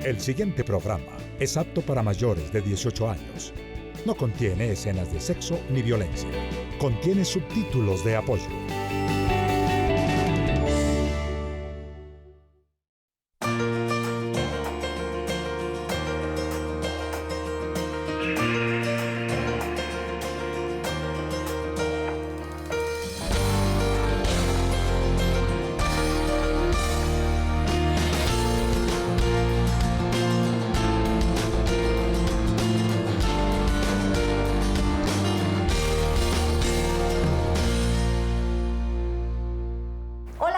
El siguiente programa es apto para mayores de 18 años. No contiene escenas de sexo ni violencia. Contiene subtítulos de apoyo.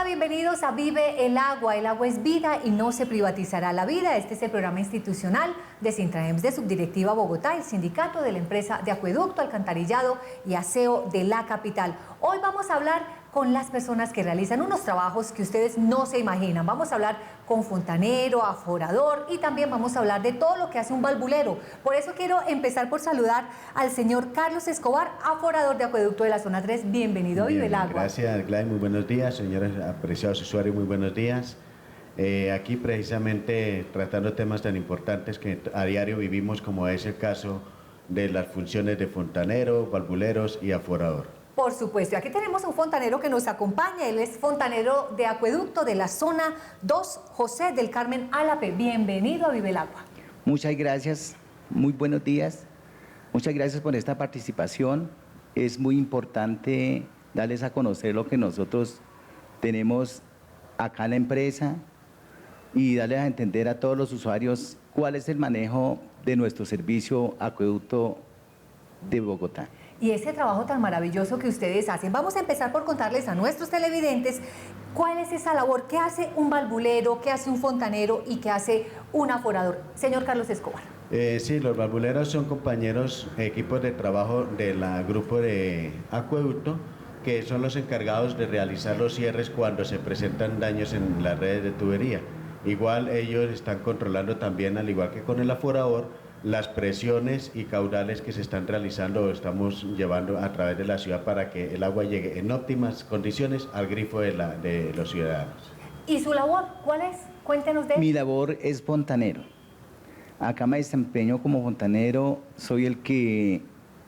Bienvenidos a Vive el Agua. El agua es vida y no se privatizará la vida. Este es el programa institucional de Sintraems de Subdirectiva Bogotá, el sindicato de la empresa de acueducto, alcantarillado y aseo de la capital. Hoy vamos a hablar con las personas que realizan unos trabajos que ustedes no se imaginan. Vamos a hablar con fontanero, aforador y también vamos a hablar de todo lo que hace un valvulero. Por eso quiero empezar por saludar al señor Carlos Escobar, aforador de acueducto de la zona 3. Bienvenido a Vive el Agua. Gracias, Gladys. Muy buenos días, señores apreciados usuarios, muy buenos días. Aquí precisamente tratando temas tan importantes que a diario vivimos, como es el caso de las funciones de fontanero, valvuleros y aforador. Por supuesto, aquí tenemos un fontanero que nos acompaña, él es fontanero de acueducto de la zona 2, José del Carmen Álape. Bienvenido a Vive el Agua. Muchas gracias, muy buenos días, muchas gracias por esta participación. Es muy importante darles a conocer lo que nosotros tenemos acá en la empresa y darles a entender a todos los usuarios cuál es el manejo de nuestro servicio acueducto de Bogotá. Y ese trabajo tan maravilloso que ustedes hacen. Vamos a empezar por contarles a nuestros televidentes cuál es esa labor, qué hace un valvulero, qué hace un fontanero y qué hace un aforador. Señor Carlos Escobar. Sí, los valvuleros son compañeros, equipos de trabajo del grupo de acueducto, que son los encargados de realizar los cierres cuando se presentan daños en las redes de tubería. Igual ellos están controlando también, al igual que con el aforador, las presiones y caudales que se están realizando o estamos llevando a través de la ciudad para que el agua llegue en óptimas condiciones al grifo de los ciudadanos. ¿Y su labor cuál es? Cuéntenos de él. Mi labor es fontanero. Acá me desempeño como fontanero, soy el que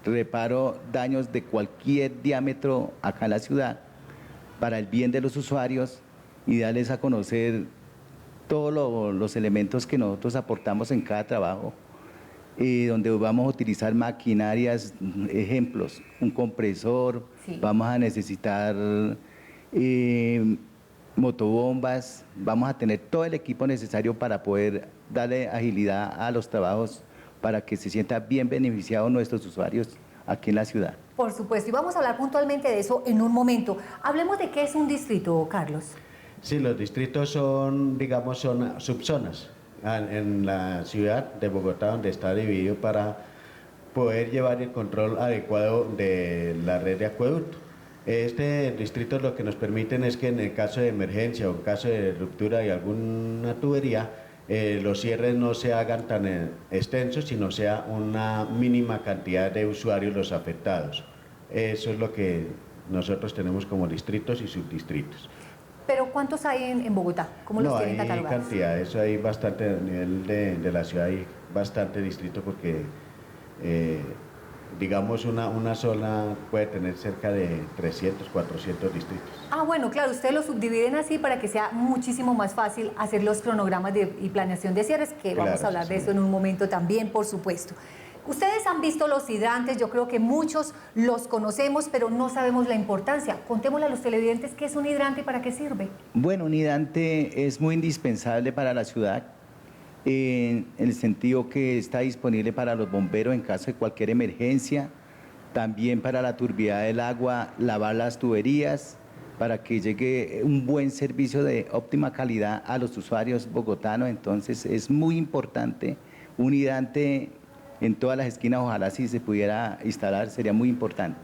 reparo daños de cualquier diámetro acá en la ciudad para el bien de los usuarios y darles a conocer todos los elementos que nosotros aportamos en cada trabajo. Donde vamos a utilizar maquinarias, ejemplos, un compresor, sí. Vamos a necesitar motobombas, vamos a tener todo el equipo necesario para poder darle agilidad a los trabajos para que se sientan bien beneficiados nuestros usuarios aquí en la ciudad. Por supuesto, y vamos a hablar puntualmente de eso en un momento. Hablemos de qué es un distrito, Carlos. Sí, los distritos son, digamos, son subzonas en la ciudad de Bogotá, donde está dividido para poder llevar el control adecuado de la red de acueducto. Este distrito lo que nos permiten es que en el caso de emergencia o en caso de ruptura de alguna tubería, los cierres no se hagan tan extensos, sino sea una mínima cantidad de usuarios los afectados. Eso es lo que nosotros tenemos como distritos y subdistritos. ¿Pero cuántos hay en Bogotá? ¿Cómo los tienen catalogados? No, hay cantidad, eso hay bastante a nivel de la ciudad, hay bastante distrito porque, digamos, una sola puede tener cerca de 300, 400 distritos. Ah, bueno, claro, ustedes lo subdividen así para que sea muchísimo más fácil hacer los cronogramas y planeación de cierres, que claro, vamos a hablar de eso en un momento también, por supuesto. Ustedes han visto los hidrantes, yo creo que muchos los conocemos, pero no sabemos la importancia. Contémosle a los televidentes qué es un hidrante y para qué sirve. Bueno, un hidrante es muy indispensable para la ciudad, en el sentido que está disponible para los bomberos en caso de cualquier emergencia, también para la turbidez del agua, lavar las tuberías, para que llegue un buen servicio de óptima calidad a los usuarios bogotanos. Entonces es muy importante un hidrante en todas las esquinas, ojalá si se pudiera instalar, sería muy importante.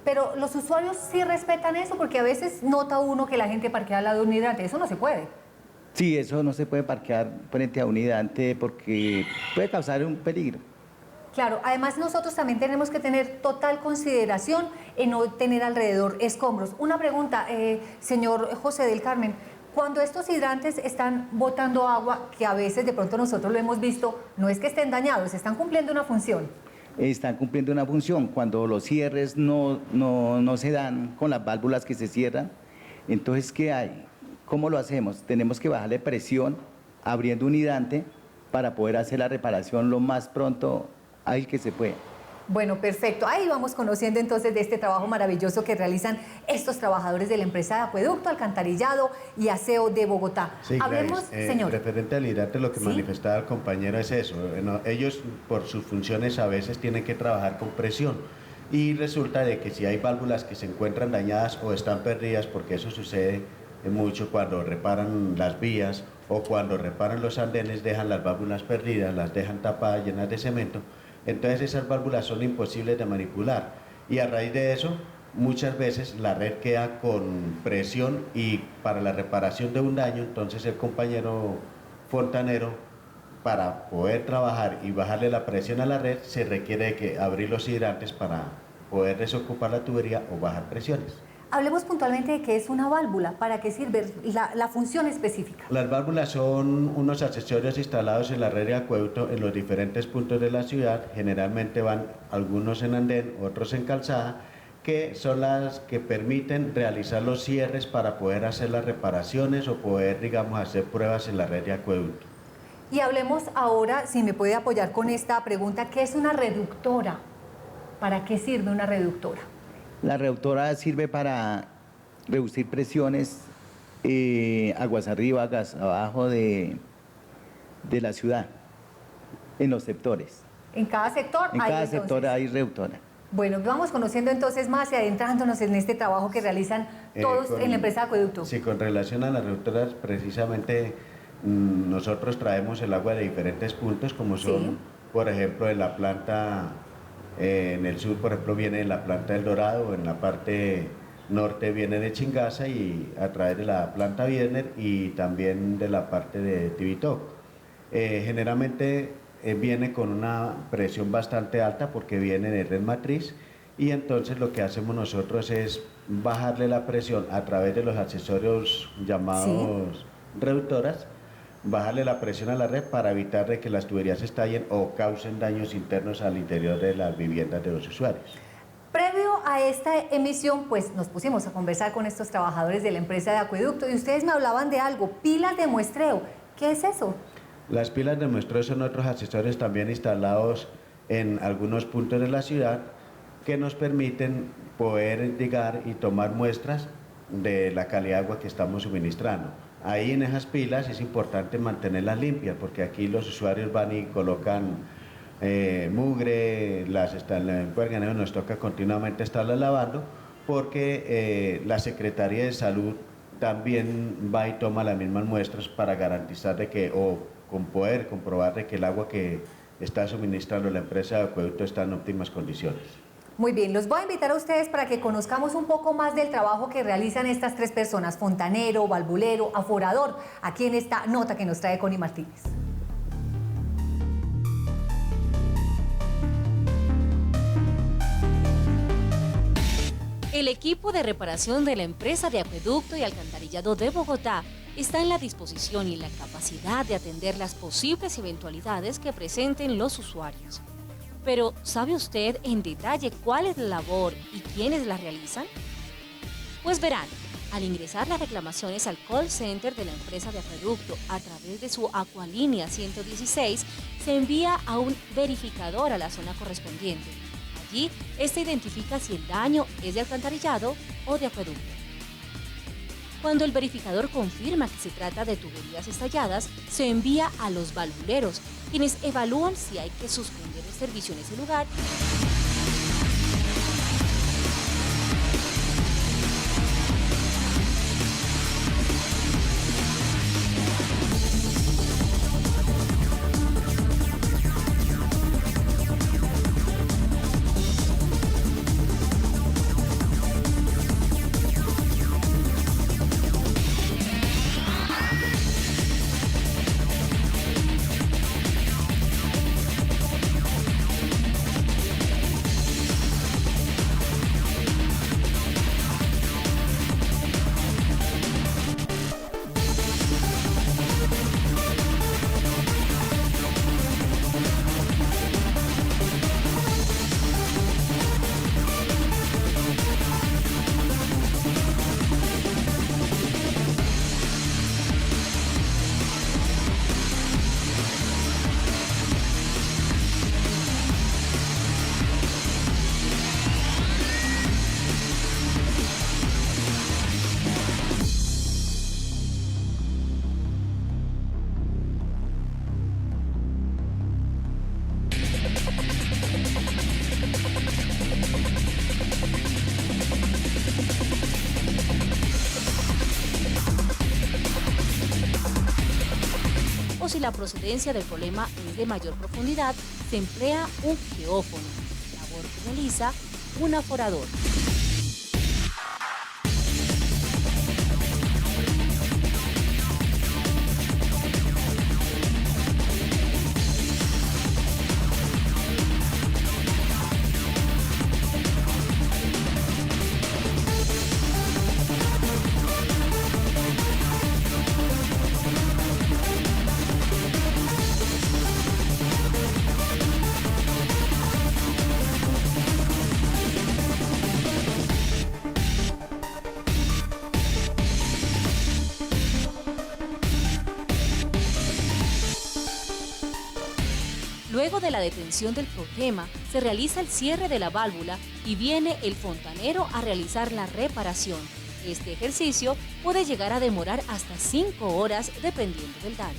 Pero los usuarios sí respetan eso, porque a veces nota uno que la gente parquea al lado de un hidrante, eso no se puede. Sí, eso no se puede parquear frente a un hidrante porque puede causar un peligro. Claro, además nosotros también tenemos que tener total consideración en no tener alrededor escombros. Una pregunta, señor José del Carmen, Cuando estos hidrantes están botando agua, que a veces de pronto nosotros lo hemos visto, no es que estén dañados, están cumpliendo una función. Están cumpliendo una función. Cuando los cierres no se dan con las válvulas que se cierran, entonces, ¿qué hay? ¿Cómo lo hacemos? Tenemos que bajarle presión abriendo un hidrante para poder hacer la reparación lo más pronto ágil que se pueda. Bueno, perfecto. Ahí vamos conociendo entonces de este trabajo maravilloso que realizan estos trabajadores de la empresa de acueducto, alcantarillado y aseo de Bogotá. Sí, Hablemos, señor. Referente al hidrante, lo que manifestaba el compañero es eso. Bueno, ellos, por sus funciones, a veces tienen que trabajar con presión. Y resulta de que si hay válvulas que se encuentran dañadas o están perdidas, porque eso sucede mucho cuando reparan las vías o cuando reparan los andenes, dejan las válvulas perdidas, las dejan tapadas, llenas de cemento. Entonces esas válvulas son imposibles de manipular y a raíz de eso muchas veces la red queda con presión y para la reparación de un daño, entonces el compañero fontanero, para poder trabajar y bajarle la presión a la red, se requiere que abrir los hidrantes para poder desocupar la tubería o bajar presiones. Hablemos puntualmente de qué es una válvula, para qué sirve, la función específica. Las válvulas son unos accesorios instalados en la red de acueducto en los diferentes puntos de la ciudad. Generalmente van algunos en andén, otros en calzada, que son las que permiten realizar los cierres para poder hacer las reparaciones o poder, digamos, hacer pruebas en la red de acueducto. Y hablemos ahora, si me puede apoyar con esta pregunta, ¿qué es una reductora? ¿Para qué sirve una reductora? La reductora sirve para reducir presiones aguas arriba, aguas abajo de la ciudad, en los sectores. En cada sector En hay cada entonces. sector hay reductora. Bueno, vamos conociendo entonces más y adentrándonos en este trabajo que realizan todos en la empresa de acueducto. Sí, con relación a las reductoras, precisamente nosotros traemos el agua de diferentes puntos, como son, Sí. por ejemplo, en la planta, en el sur, por ejemplo, viene la planta del Dorado, en la parte norte viene de Chingaza y a través de la planta Vierner y también de la parte de Tibito. Generalmente viene con una presión bastante alta porque viene de red matriz y entonces lo que hacemos nosotros es bajarle la presión a través de los accesorios llamados reductoras, bajarle la presión a la red para evitar de que las tuberías estallen o causen daños internos al interior de las viviendas de los usuarios. Previo a esta emisión, pues nos pusimos a conversar con estos trabajadores de la empresa de acueducto y ustedes me hablaban de algo, pilas de muestreo. ¿Qué es eso? Las pilas de muestreo son otros accesorios también instalados en algunos puntos de la ciudad que nos permiten poder llegar y tomar muestras de la calidad de agua que estamos suministrando. Ahí en esas pilas es importante mantenerlas limpias porque aquí los usuarios van y colocan mugre, las encuergan, nos toca continuamente estarlas lavando porque la Secretaría de Salud también va y toma las mismas muestras para garantizar de que, o con poder comprobar de que el agua que está suministrando la empresa de acueducto está en óptimas condiciones. Muy bien, los voy a invitar a ustedes para que conozcamos un poco más del trabajo que realizan estas tres personas, fontanero, valvulero, aforador, aquí en esta nota que nos trae Connie Martínez. El equipo de reparación de la empresa de acueducto y alcantarillado de Bogotá está en la disposición y la capacidad de atender las posibles eventualidades que presenten los usuarios. Pero, ¿sabe usted en detalle cuál es la labor y quiénes la realizan? Pues verán, al ingresar las reclamaciones al call center de la empresa de acueducto a través de su Acualínea 116, se envía a un verificador a la zona correspondiente. Allí, este identifica si el daño es de alcantarillado o de acueducto. Cuando el verificador confirma que se trata de tuberías estalladas, se envía a los valvuleros, quienes evalúan si hay que suspender el servicio en ese lugar. o si la procedencia del problema es de mayor profundidad, se emplea un geófono, labor que realiza un aforador. Luego de la detención del problema, se realiza el cierre de la válvula y viene el fontanero a realizar la reparación. Este ejercicio puede llegar a demorar hasta 5 horas dependiendo del daño.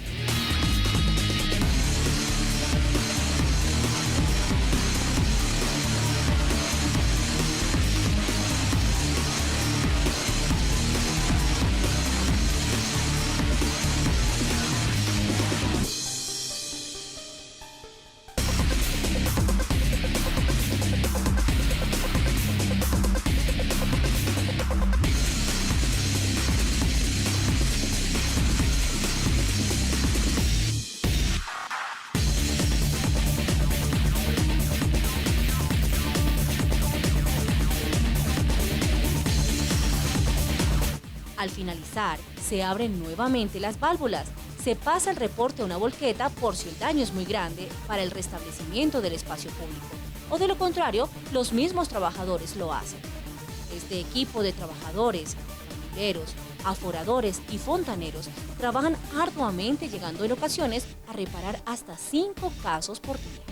Al finalizar, se abren nuevamente las válvulas. Se pasa el reporte a una volqueta por si el daño es muy grande para el restablecimiento del espacio público. O de lo contrario, los mismos trabajadores lo hacen. Este equipo de trabajadores, albañileros, aforadores y fontaneros trabajan arduamente, llegando en ocasiones a reparar hasta 5 casos por día.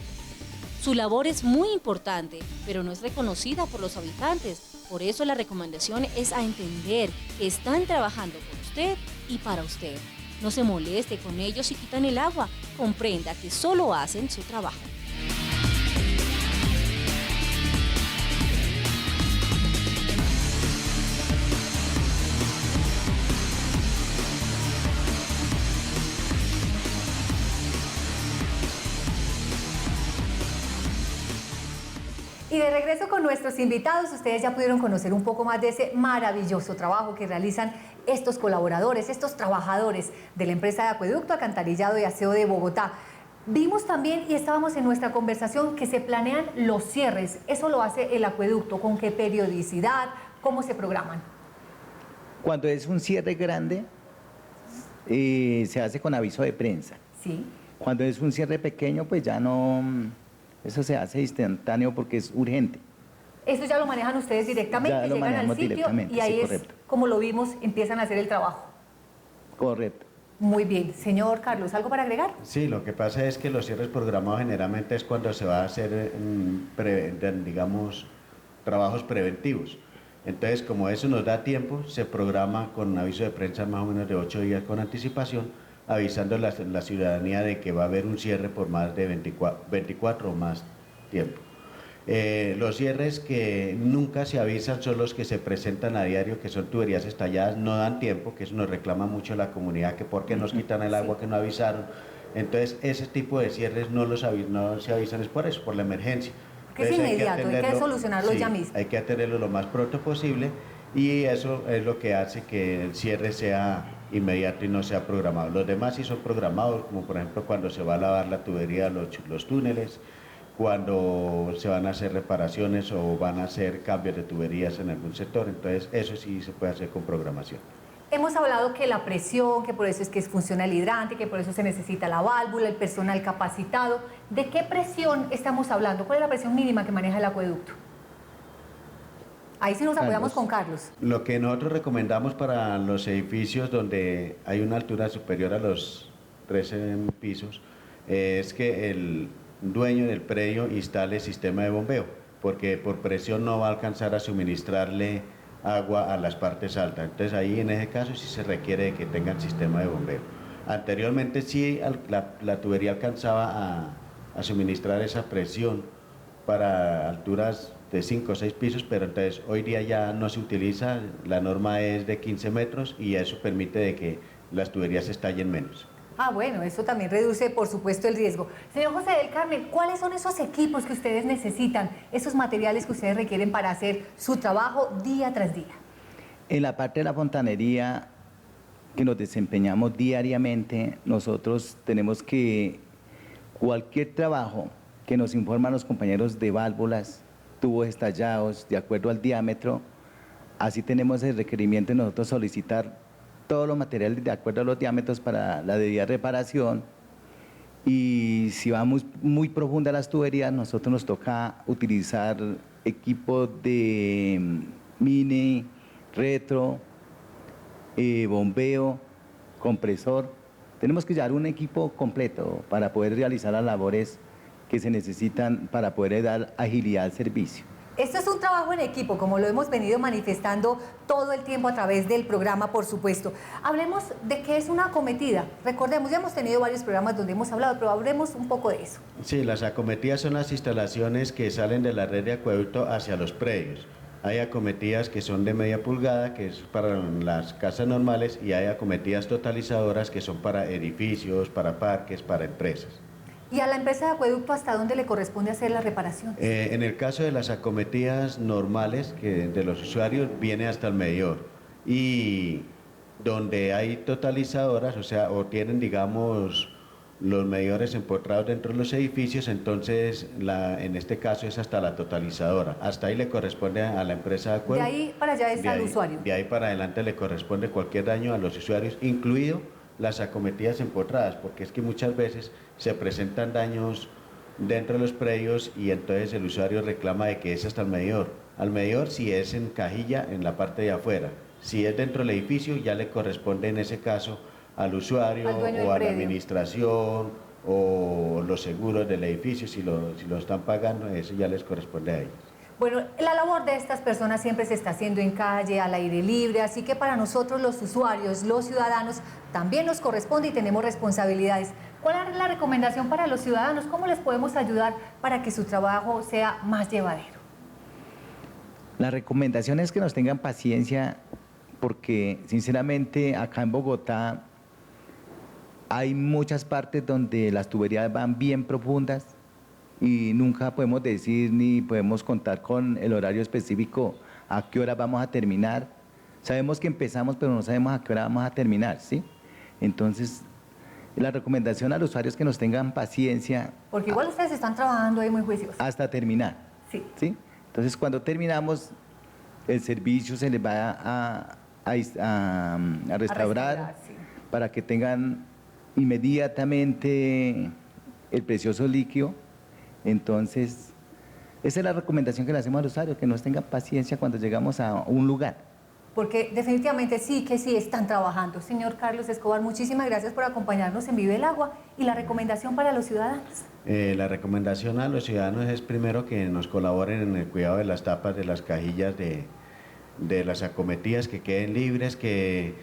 Su labor es muy importante, pero no es reconocida por los habitantes. Por eso la recomendación es a entender que están trabajando por usted y para usted. No se moleste con ellos si quitan el agua. Comprenda que solo hacen su trabajo. Y de regreso con nuestros invitados, ustedes ya pudieron conocer un poco más de ese maravilloso trabajo que realizan estos colaboradores, estos trabajadores de la empresa de acueducto, alcantarillado y aseo de Bogotá. Vimos también, y estábamos en nuestra conversación, que se planean los cierres. Eso lo hace el acueducto. ¿Con qué periodicidad? ¿Cómo se programan? Cuando es un cierre grande, se hace con aviso de prensa. Sí. Cuando es un cierre pequeño, pues ya no... Eso se hace instantáneo porque es urgente. Eso ya lo manejan ustedes directamente, Ya lo llegan al manejamos sitio directamente, y ahí sí, es, correcto. como lo vimos, empiezan a hacer el trabajo. Correcto. Muy bien. Señor Carlos, ¿algo para agregar? Sí, lo que pasa es que los cierres programados generalmente es cuando se va a hacer, digamos, trabajos preventivos. Entonces, como eso nos da tiempo, se programa con un aviso de prensa más o menos de 8 días con anticipación, avisando a la ciudadanía de que va a haber un cierre por más de 24 o más tiempo. Los cierres que nunca se avisan son los que se presentan a diario, que son tuberías estalladas, no dan tiempo, que eso nos reclama mucho la comunidad, que por qué nos quitan el agua, que no avisaron. Entonces, ese tipo de cierres no se avisan, es por eso, por la emergencia. Que es Entonces, inmediato, hay que solucionarlo ya mismo. Hay que atenderlo lo más pronto posible y eso es lo que hace que el cierre sea inmediato y no sea programado. Los demás sí son programados, como por ejemplo cuando se va a lavar la tubería, los túneles, cuando se van a hacer reparaciones o van a hacer cambios de tuberías en algún sector. Entonces eso sí se puede hacer con programación. Hemos hablado que la presión, que por eso es que funciona el hidrante, que por eso se necesita la válvula, el personal capacitado. ¿De qué presión estamos hablando? ¿Cuál es la presión mínima que maneja el acueducto? Ahí sí nos apoyamos con Carlos. Lo que nosotros recomendamos para los edificios donde hay una altura superior a los 13 pisos es que el dueño del predio instale sistema de bombeo, porque por presión no va a alcanzar a suministrarle agua a las partes altas. Entonces ahí en ese caso sí se requiere que tengan sistema de bombeo. Anteriormente sí la tubería alcanzaba a suministrar esa presión para alturas de 5 o 6 pisos, pero entonces hoy día ya no se utiliza, la norma es de 15 metros y eso permite de que las tuberías estallen menos. Ah, bueno, eso también reduce, por supuesto, el riesgo. Señor José del Carmen, ¿cuáles son esos equipos que ustedes necesitan, esos materiales que ustedes requieren para hacer su trabajo día tras día? En la parte de la fontanería que nos desempeñamos diariamente, nosotros tenemos que cualquier trabajo que nos informan los compañeros de válvulas, tubos estallados, de acuerdo al diámetro, así tenemos el requerimiento de nosotros solicitar todos los materiales de acuerdo a los diámetros para la debida reparación. Y si vamos muy profunda las tuberías, nosotros nos toca utilizar equipos de mini, retro, bombeo, compresor. Tenemos que llevar un equipo completo para poder realizar las labores que se necesitan para poder dar agilidad al servicio. Esto es un trabajo en equipo, como lo hemos venido manifestando todo el tiempo a través del programa, por supuesto. Hablemos de qué es una acometida. Recordemos, ya hemos tenido varios programas donde hemos hablado, pero hablemos un poco de eso. Sí, las acometidas son las instalaciones que salen de la red de acueducto hacia los predios. Hay acometidas que son de media pulgada, que es para las casas normales, y hay acometidas totalizadoras que son para edificios, para parques, para empresas. ¿Y a la empresa de acueducto hasta dónde le corresponde hacer la reparación? En el caso de las acometidas normales que de los usuarios, viene hasta el medidor. Y donde hay totalizadoras, o sea, o tienen, digamos, los medidores empotrados dentro de los edificios, entonces en este caso es hasta la totalizadora. Hasta ahí le corresponde a la empresa de acueducto. De ahí para allá es al usuario. De ahí para adelante le corresponde cualquier daño a los usuarios, incluido las acometidas empotradas, porque es que muchas veces se presentan daños dentro de los predios y entonces el usuario reclama de que es hasta el medidor. Al medidor si es en cajilla en la parte de afuera. Si es dentro del edificio ya le corresponde en ese caso al usuario o a la administración o los seguros del edificio, si lo están pagando, eso ya les corresponde a ellos. Bueno, la labor de estas personas siempre se está haciendo en calle, al aire libre, así que para nosotros los usuarios, los ciudadanos, también nos corresponde y tenemos responsabilidades. ¿Cuál es la recomendación para los ciudadanos? ¿Cómo les podemos ayudar para que su trabajo sea más llevadero? La recomendación es que nos tengan paciencia porque sinceramente acá en Bogotá hay muchas partes donde las tuberías van bien profundas y nunca podemos decir ni podemos contar con el horario específico a qué hora vamos a terminar. Sabemos que empezamos, pero no sabemos a qué hora vamos a terminar, ¿sí? Entonces, la recomendación a los usuarios es que nos tengan paciencia. Porque igual ustedes están trabajando ahí muy juiciosos. Hasta terminar. Sí. ¿Sí? Entonces, cuando terminamos, el servicio se les va a restaurar sí, para que tengan inmediatamente el precioso líquido. Entonces, esa es la recomendación que le hacemos al usuario, que nos tengan paciencia cuando llegamos a un lugar. Porque definitivamente sí están trabajando. Señor Carlos Escobar, muchísimas gracias por acompañarnos en Vive el Agua. ¿Y la recomendación para los ciudadanos? La recomendación a los ciudadanos es primero que nos colaboren en el cuidado de las tapas de las cajillas de las acometidas, que queden libres, que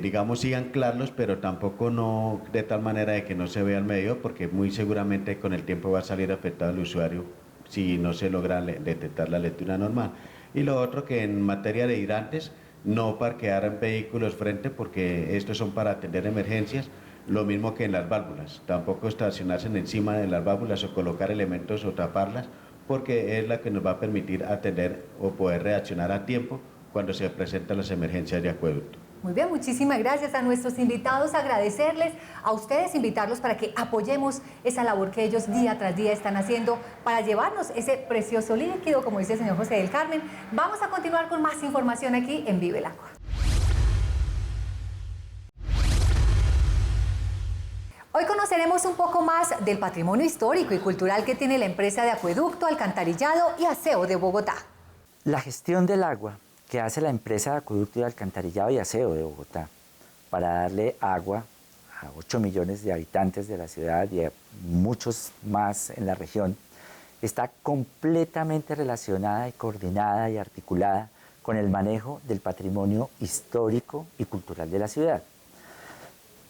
digamos sigan claros, pero tampoco no de tal manera de que no se vea el medio, porque muy seguramente con el tiempo va a salir afectado el usuario si no se logra detectar la lectura normal. Y lo otro, que en materia de hidrantes, no parquear en vehículos frente, porque estos son para atender emergencias, lo mismo que en las válvulas, tampoco estacionarse encima de las válvulas o colocar elementos o taparlas, porque es la que nos va a permitir atender o poder reaccionar a tiempo cuando se presentan las emergencias de acueducto. Muy bien, muchísimas gracias a nuestros invitados, agradecerles a ustedes, invitarlos para que apoyemos esa labor que ellos día tras día están haciendo para llevarnos ese precioso líquido, como dice el señor José del Carmen. Vamos a continuar con más información aquí en Vive el Agua. Hoy conoceremos un poco más del patrimonio histórico y cultural que tiene la empresa de acueducto, alcantarillado y aseo de Bogotá. La gestión del agua que hace la empresa de acueducto y alcantarillado y aseo de Bogotá para darle agua a 8 millones de habitantes de la ciudad y a muchos más en la región, está completamente relacionada y coordinada y articulada con el manejo del patrimonio histórico y cultural de la ciudad.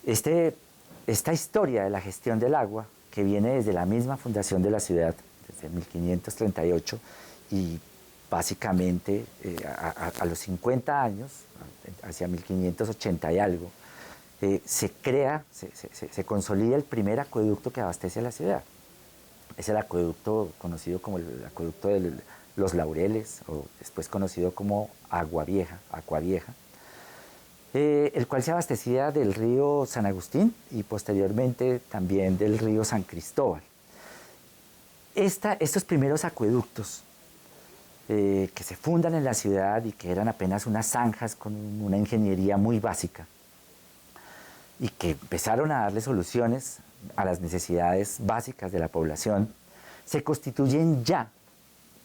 Esta historia de la gestión del agua, que viene desde la misma fundación de la ciudad, desde 1538, y básicamente a los 50 años, hacia 1580 y algo, se consolida el primer acueducto que abastece a la ciudad. Es el acueducto conocido como el acueducto de los Laureles, o después conocido como Agua Vieja, el cual se abastecía del río San Agustín y posteriormente también del río San Cristóbal. Estos primeros acueductos que se fundan en la ciudad y que eran apenas unas zanjas con una ingeniería muy básica y que empezaron a darle soluciones a las necesidades básicas de la población, se constituyen ya,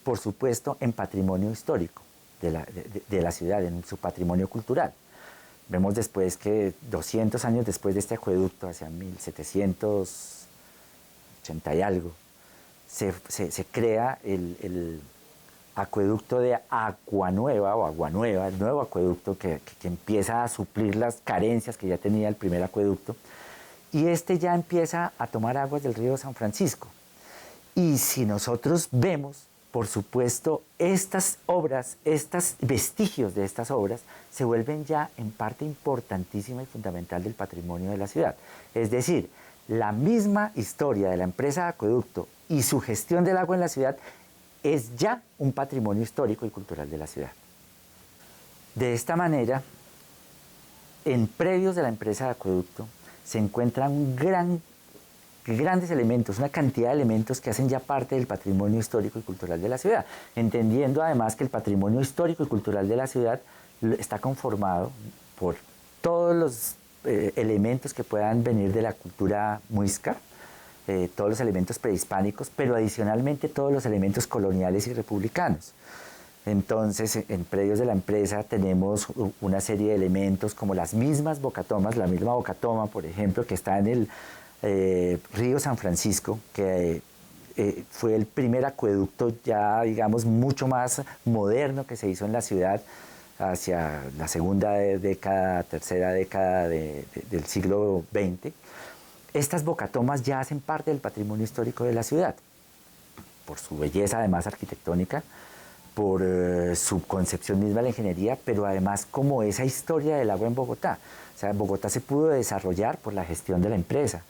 por supuesto, en patrimonio histórico de la ciudad, en su patrimonio cultural. Vemos después que 200 años después de este acueducto, hacia 1780 y algo, se crea el acueducto de Agua Nueva, el nuevo acueducto que empieza a suplir las carencias que ya tenía el primer acueducto, y este ya empieza a tomar aguas del río San Francisco. Y si nosotros vemos, por supuesto, estas obras, estos vestigios de estas obras, se vuelven ya en parte importantísima y fundamental del patrimonio de la ciudad. Es decir, la misma historia de la empresa de acueducto y su gestión del agua en la ciudad es ya un patrimonio histórico y cultural de la ciudad. De esta manera, en predios de la empresa de acueducto se encuentran grandes elementos, una cantidad de elementos que hacen ya parte del patrimonio histórico y cultural de la ciudad, entendiendo además que el patrimonio histórico y cultural de la ciudad está conformado por todos los elementos que puedan venir de la cultura muisca, todos los elementos prehispánicos, pero adicionalmente todos los elementos coloniales y republicanos. Entonces, en predios de la empresa tenemos una serie de elementos como las mismas bocatomas, la misma bocatoma, por ejemplo, que está en el río San Francisco, que fue el primer acueducto ya, digamos, mucho más moderno que se hizo en la ciudad hacia la segunda década, tercera década del siglo XX. Estas bocatomas ya hacen parte del patrimonio histórico de la ciudad, por su belleza además arquitectónica, por su concepción misma de la ingeniería, pero además como esa historia del agua en Bogotá. O sea, Bogotá se pudo desarrollar por la gestión de la empresa.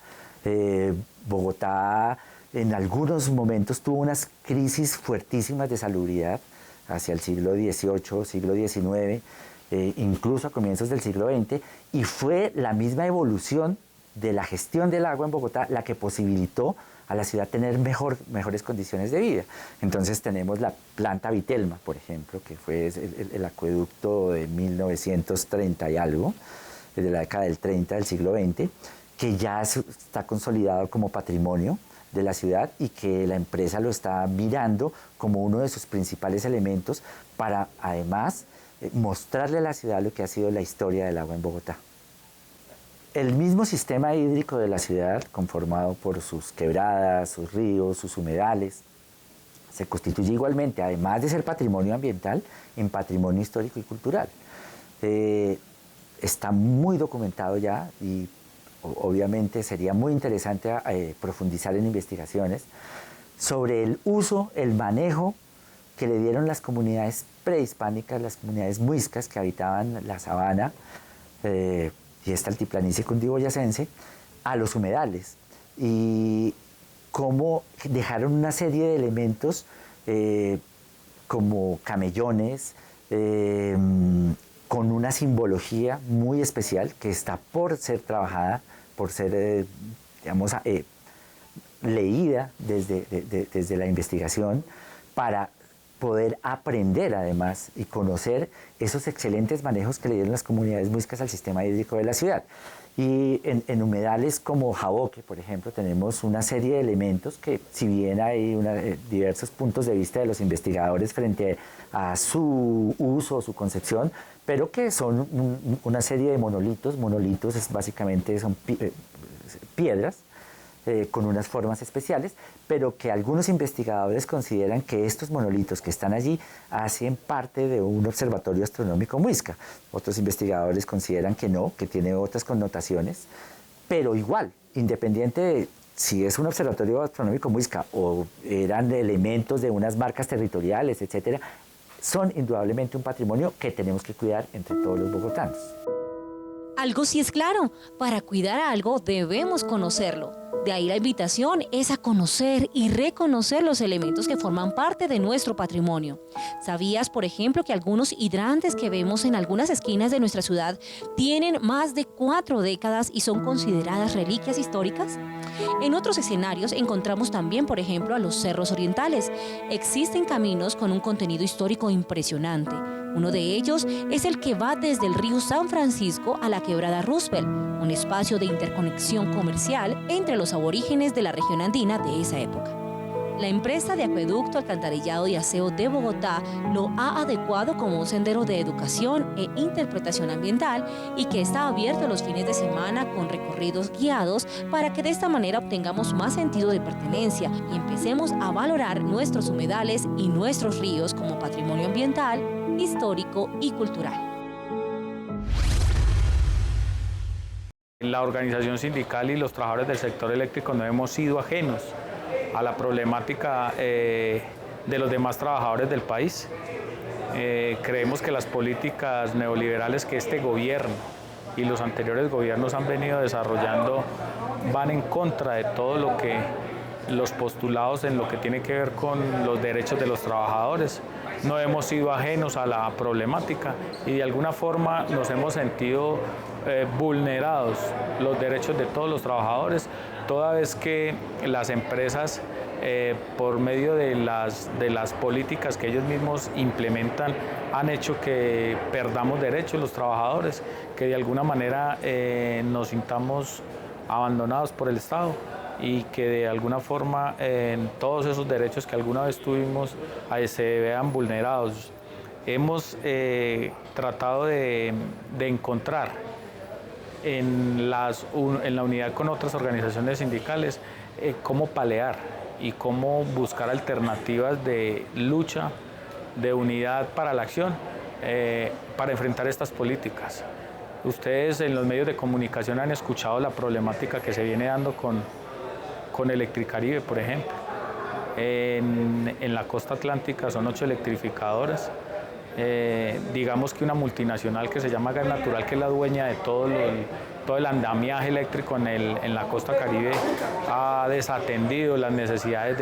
Bogotá en algunos momentos tuvo unas crisis fuertísimas de salubridad hacia el siglo XVIII, siglo XIX, incluso a comienzos del siglo XX, y fue la misma evolución de la gestión del agua en Bogotá la que posibilitó a la ciudad tener mejores condiciones de vida. Entonces tenemos la planta Vitelma, por ejemplo, que fue el acueducto de 1930 y algo, desde la década del 30 del siglo XX, que ya está consolidado como patrimonio de la ciudad y que la empresa lo está mirando como uno de sus principales elementos para además mostrarle a la ciudad lo que ha sido la historia del agua en Bogotá. El mismo sistema hídrico de la ciudad, conformado por sus quebradas, sus ríos, sus humedales, se constituye igualmente, además de ser patrimonio ambiental, en patrimonio histórico y cultural. Está muy documentado ya y obviamente sería muy interesante profundizar en investigaciones sobre el uso, el manejo que le dieron las comunidades prehispánicas, las comunidades muiscas que habitaban la sabana, y esta altiplanicie cundiboyacense, a los humedales, y cómo dejaron una serie de elementos como camellones, con una simbología muy especial que está por ser trabajada, por ser, digamos, leída desde la investigación, para poder aprender además y conocer esos excelentes manejos que le dieron las comunidades muiscas al sistema hídrico de la ciudad. Y en humedales como Jaboque, por ejemplo, tenemos una serie de elementos que, si bien hay diversos puntos de vista de los investigadores frente a su uso o su concepción, pero que son una serie de monolitos. Monolitos básicamente son piedras con unas formas especiales, pero que algunos investigadores consideran que estos monolitos que están allí hacen parte de un observatorio astronómico muisca. Otros investigadores consideran que no, que tiene otras connotaciones, pero igual, independiente de si es un observatorio astronómico muisca o eran elementos de unas marcas territoriales, etcétera, son indudablemente un patrimonio que tenemos que cuidar entre todos los bogotanos. Algo sí es claro, para cuidar algo debemos conocerlo. De ahí la invitación es a conocer y reconocer los elementos que forman parte de nuestro patrimonio. ¿Sabías, por ejemplo, que algunos hidrantes que vemos en algunas esquinas de nuestra ciudad tienen más de 4 décadas y son consideradas reliquias históricas? En otros escenarios encontramos también, por ejemplo, a los cerros orientales. Existen caminos con un contenido histórico impresionante. Uno de ellos es el que va desde el río San Francisco a la quebrada Roosevelt, un espacio de interconexión comercial entre los aborígenes de la región andina de esa época. La empresa de acueducto, alcantarillado y aseo de Bogotá lo ha adecuado como un sendero de educación e interpretación ambiental y que está abierto los fines de semana con recorridos guiados para que de esta manera obtengamos más sentido de pertenencia y empecemos a valorar nuestros humedales y nuestros ríos como patrimonio ambiental, histórico y cultural. La organización sindical y los trabajadores del sector eléctrico no hemos sido ajenos a la problemática de los demás trabajadores del país. Creemos que las políticas neoliberales que este gobierno y los anteriores gobiernos han venido desarrollando van en contra de todo lo que los postulados en lo que tiene que ver con los derechos de los trabajadores. No hemos sido ajenos a la problemática y de alguna forma nos hemos sentido vulnerados los derechos de todos los trabajadores, toda vez que las empresas por medio de las políticas que ellos mismos implementan han hecho que perdamos derechos los trabajadores, que de alguna manera nos sintamos abandonados por el Estado y que de alguna forma todos esos derechos que alguna vez tuvimos se vean vulnerados. Hemos tratado de encontrar en la unidad con otras organizaciones sindicales cómo paliar y cómo buscar alternativas de lucha, de unidad para la acción, para enfrentar estas políticas. Ustedes en los medios de comunicación han escuchado la problemática que se viene dando con Electricaribe, por ejemplo. En la costa atlántica son 8 electrificadoras. Digamos que una multinacional que se llama Gas Natural, que es la dueña de todo el andamiaje eléctrico en la costa Caribe, ha desatendido las necesidades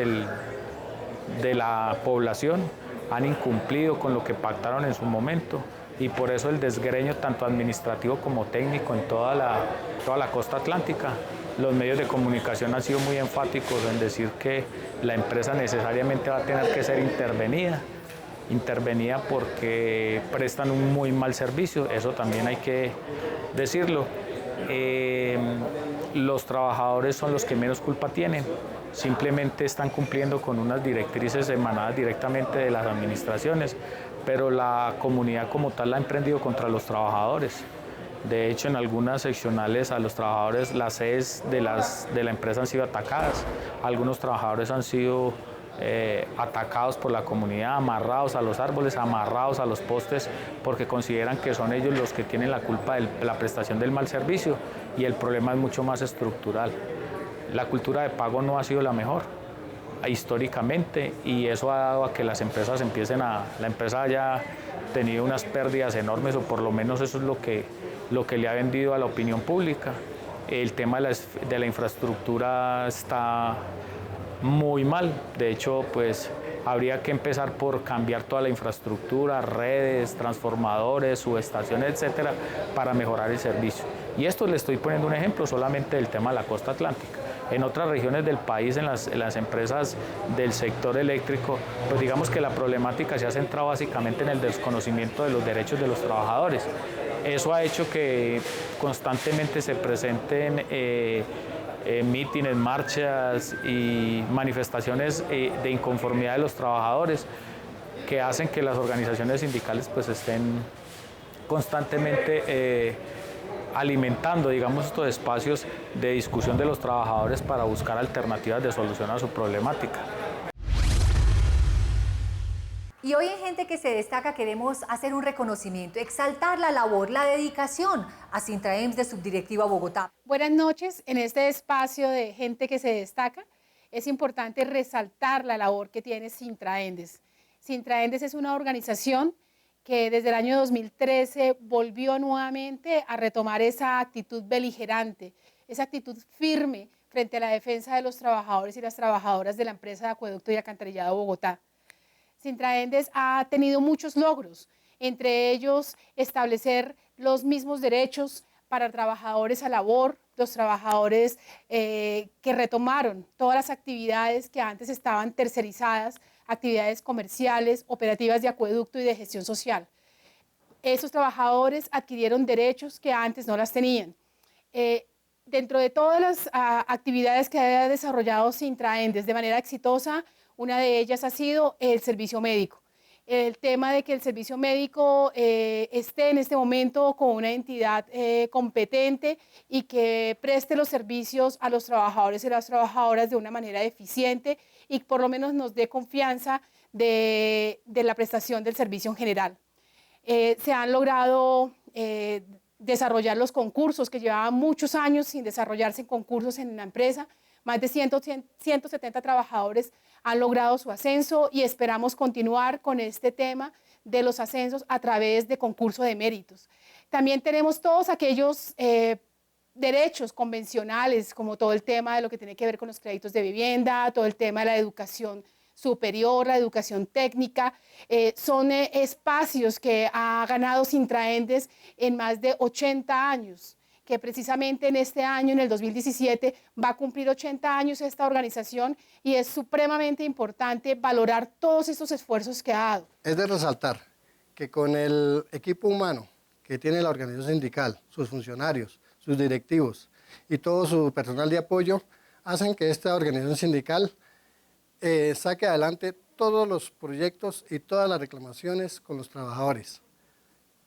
de la población, han incumplido con lo que pactaron en su momento y por eso el desgreño tanto administrativo como técnico en toda la costa atlántica. Los medios de comunicación han sido muy enfáticos en decir que la empresa necesariamente va a tener que ser intervenida porque prestan un muy mal servicio, eso también hay que decirlo. Los trabajadores son los que menos culpa tienen, simplemente están cumpliendo con unas directrices emanadas directamente de las administraciones, pero la comunidad como tal la ha emprendido contra los trabajadores. De hecho, en algunas seccionales a los trabajadores, las sedes de la empresa han sido atacadas, algunos trabajadores han sido atacados por la comunidad, amarrados a los árboles, amarrados a los postes, porque consideran que son ellos los que tienen la culpa de la prestación del mal servicio y el problema es mucho más estructural. La cultura de pago no ha sido la mejor históricamente y eso ha dado a que las empresas la empresa haya tenido unas pérdidas enormes, o por lo menos eso es lo que le ha vendido a la opinión pública. El tema de la infraestructura está muy mal, de hecho pues habría que empezar por cambiar toda la infraestructura, redes, transformadores, subestaciones, etcétera, para mejorar el servicio. Y esto le estoy poniendo un ejemplo solamente del tema de la costa atlántica. En otras regiones del país, en las empresas del sector eléctrico, pues digamos que la problemática se ha centrado básicamente en el desconocimiento de los derechos de los trabajadores. Eso ha hecho que constantemente se presenten mítines, marchas y manifestaciones de inconformidad de los trabajadores que hacen que las organizaciones sindicales pues estén constantemente alimentando, digamos, estos espacios de discusión de los trabajadores para buscar alternativas de solución a su problemática. Y hoy en Gente que se Destaca queremos hacer un reconocimiento, exaltar la labor, la dedicación a Sintraems de Subdirectiva Bogotá. Buenas noches. En este espacio de Gente que se Destaca es importante resaltar la labor que tiene Sintraendes. Sintraendes es una organización que desde el año 2013 volvió nuevamente a retomar esa actitud beligerante, esa actitud firme frente a la defensa de los trabajadores y las trabajadoras de la empresa de Acueducto y Alcantarillado Bogotá. Sintraendes ha tenido muchos logros, entre ellos establecer los mismos derechos para trabajadores a labor, los trabajadores que retomaron todas las actividades que antes estaban tercerizadas, actividades comerciales, operativas de acueducto y de gestión social. Esos trabajadores adquirieron derechos que antes no las tenían. Dentro de todas las actividades que ha desarrollado Sintraendes de manera exitosa, una de ellas ha sido el servicio médico. El tema de que el servicio médico esté en este momento con una entidad competente y que preste los servicios a los trabajadores y las trabajadoras de una manera eficiente y por lo menos nos dé confianza de la prestación del servicio en general. Se han logrado desarrollar los concursos que llevaban muchos años sin desarrollarse en concursos en la empresa. Más de 170 trabajadores han logrado su ascenso y esperamos continuar con este tema de los ascensos a través de concurso de méritos. También tenemos todos aquellos derechos convencionales, como todo el tema de lo que tiene que ver con los créditos de vivienda, todo el tema de la educación superior, la educación técnica. Son espacios que ha ganado Sintraendes en más de 80 años. Que precisamente en este año, en el 2017, va a cumplir 80 años esta organización y es supremamente importante valorar todos estos esfuerzos que ha dado. Es de resaltar que con el equipo humano que tiene la organización sindical, sus funcionarios, sus directivos y todo su personal de apoyo, hacen que esta organización sindical saque adelante todos los proyectos y todas las reclamaciones con los trabajadores.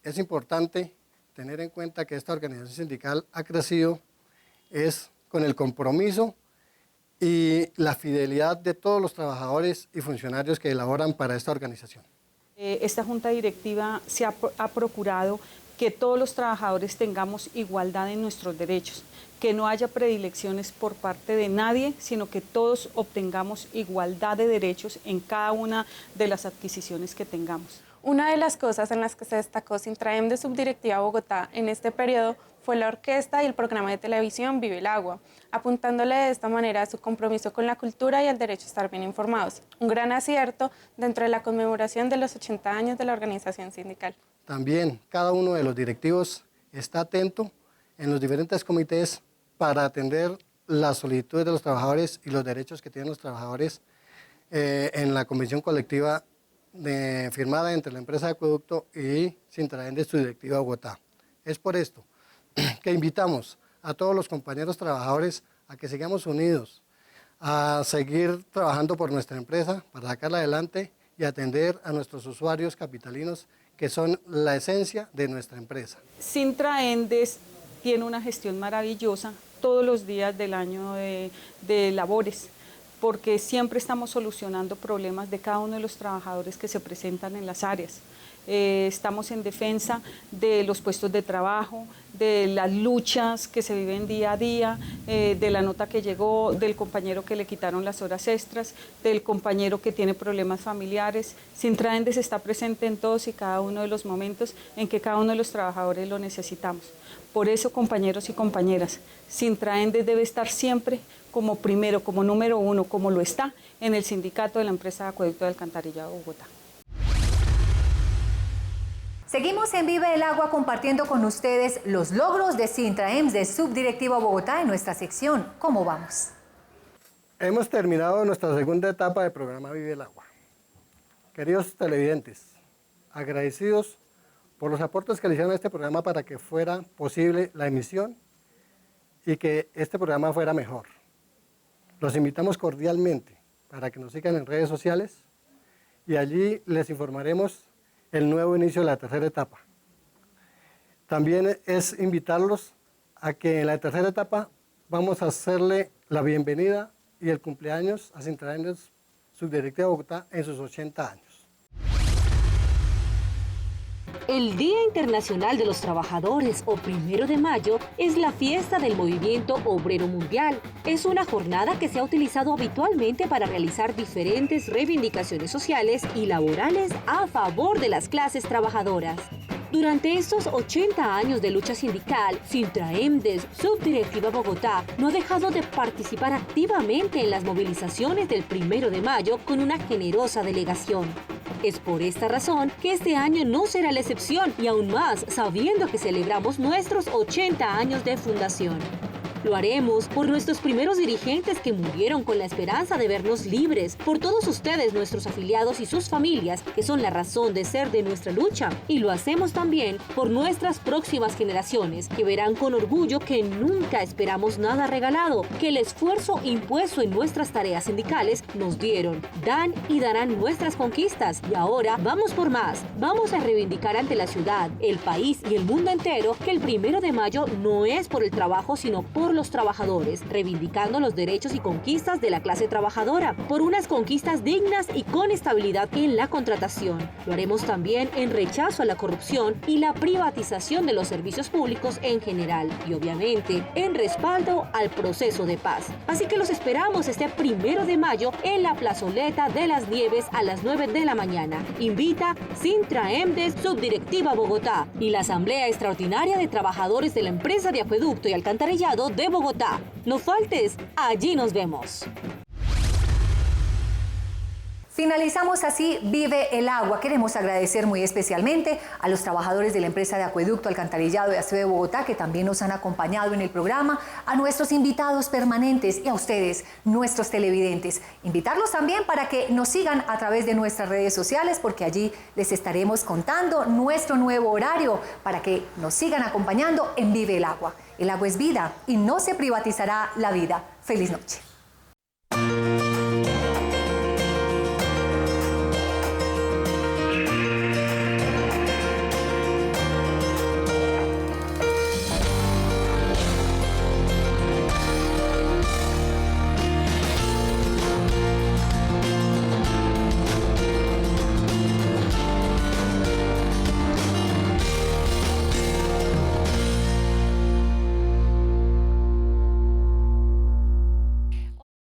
Es importante tener en cuenta que esta organización sindical ha crecido es con el compromiso y la fidelidad de todos los trabajadores y funcionarios que elaboran para esta organización. Esta junta directiva ha procurado que todos los trabajadores tengamos igualdad en nuestros derechos, que no haya predilecciones por parte de nadie, sino que todos obtengamos igualdad de derechos en cada una de las adquisiciones que tengamos. Una de las cosas en las que se destacó Sintraendes Subdirectiva Bogotá en este periodo fue la orquesta y el programa de televisión Vive el Agua, apuntándole de esta manera a su compromiso con la cultura y el derecho a estar bien informados. Un gran acierto dentro de la conmemoración de los 80 años de la organización sindical. También cada uno de los directivos está atento en los diferentes comités para atender las solicitudes de los trabajadores y los derechos que tienen los trabajadores en la convención colectiva firmada entre la empresa de Acueducto y Sintraendes Subdirectiva Bogotá. Es por esto que invitamos a todos los compañeros trabajadores a que sigamos unidos, a seguir trabajando por nuestra empresa para sacarla adelante y atender a nuestros usuarios capitalinos que son la esencia de nuestra empresa. Sintraendes tiene una gestión maravillosa todos los días del año de labores, porque siempre estamos solucionando problemas de cada uno de los trabajadores que se presentan en las áreas. Estamos en defensa de los puestos de trabajo, de las luchas que se viven día a día, de la nota que llegó, del compañero que le quitaron las horas extras, del compañero que tiene problemas familiares. Sintraendes está presente en todos y cada uno de los momentos en que cada uno de los trabajadores lo necesitamos. Por eso, compañeros y compañeras, Sintraendes debe estar siempre como primero, como número uno, como lo está en el sindicato de la empresa de Acueducto de Alcantarillado Bogotá. Seguimos en Vive el Agua compartiendo con ustedes los logros de Sintraendes Subdirectiva Bogotá en nuestra sección ¿Cómo vamos? Hemos terminado nuestra segunda etapa del programa Vive el Agua. Queridos televidentes, agradecidos por los aportes que le hicieron a este programa para que fuera posible la emisión y que este programa fuera mejor. Los invitamos cordialmente para que nos sigan en redes sociales y allí les informaremos el nuevo inicio de la tercera etapa. También es invitarlos a que en la tercera etapa vamos a hacerle la bienvenida y el cumpleaños a Sintraendes Subdirectiva Bogotá en sus 80 años. El Día Internacional de los Trabajadores, o 1 de mayo, es la fiesta del movimiento obrero mundial. Es una jornada que se ha utilizado habitualmente para realizar diferentes reivindicaciones sociales y laborales a favor de las clases trabajadoras. Durante estos 80 años de lucha sindical, Sintraemdes, Subdirectiva Bogotá, no ha dejado de participar activamente en las movilizaciones del 1 de mayo con una generosa delegación. Es por esta razón que este año no será la excepción, y aún más sabiendo que celebramos nuestros 80 años de fundación. Lo haremos por nuestros primeros dirigentes que murieron con la esperanza de vernos libres, por todos ustedes, nuestros afiliados y sus familias, que son la razón de ser de nuestra lucha. Y lo hacemos también por nuestras próximas generaciones, que verán con orgullo que nunca esperamos nada regalado, que el esfuerzo impuesto en nuestras tareas sindicales nos dieron, dan y darán nuestras conquistas. Y ahora vamos por más. Vamos a reivindicar ante la ciudad, el país y el mundo entero que el 1 de mayo no es por el trabajo, sino por los trabajadores, reivindicando los derechos y conquistas de la clase trabajadora, por unas conquistas dignas y con estabilidad en la contratación. Lo haremos también en rechazo a la corrupción y la privatización de los servicios públicos en general, y obviamente en respaldo al proceso de paz. Así que los esperamos este 1 de mayo en la Plazoleta de las Nieves a las 9 de la mañana. Invita Sintraemdes, Subdirectiva Bogotá, y la Asamblea Extraordinaria de Trabajadores de la Empresa de Acueducto y Alcantarillado de Bogotá. No faltes, allí nos vemos. Finalizamos así Vive el Agua. Queremos agradecer muy especialmente a los trabajadores de la empresa de Acueducto, Alcantarillado y Aseo de Bogotá, que también nos han acompañado en el programa, a nuestros invitados permanentes y a ustedes, nuestros televidentes. Invitarlos también para que nos sigan a través de nuestras redes sociales, porque allí les estaremos contando nuestro nuevo horario para que nos sigan acompañando en Vive el Agua. El agua es vida y no se privatizará la vida. Feliz noche.